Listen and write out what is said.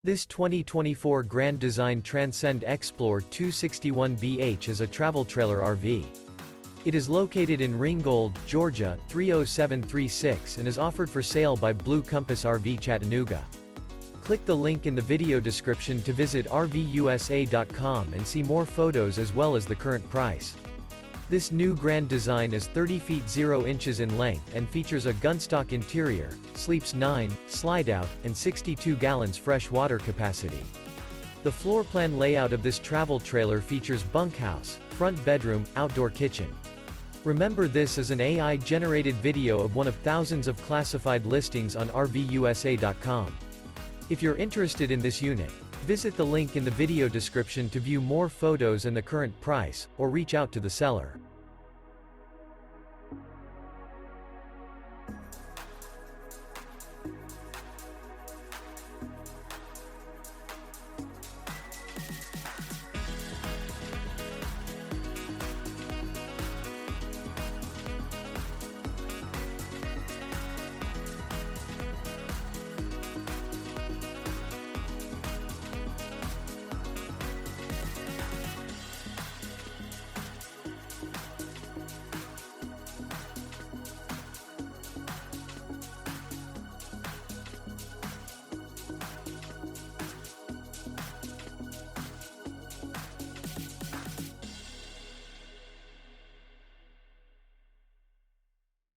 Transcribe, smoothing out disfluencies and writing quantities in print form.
This 2024 Grand Design Transcend Xplor 261BH is a travel trailer RV. It is located in Ringgold, Georgia, 30736 and is offered for sale by Blue Compass RV Chattanooga. Click the link in the video description to visit RVUSA.com and see more photos as well as the current price. This new Grand Design is 30 feet 0 inches in length and features a GUNSTOCK interior, sleeps 9, Slideout, and 62 gallons fresh water capacity. The floor plan layout of this travel trailer features bunkhouse, front bedroom, outdoor kitchen. Remember, this is an AI-generated video of one of thousands of classified listings on RVUSA.com. If you're interested in this unit, visit the link in the video description to view more photos and the current price, or reach out to the seller.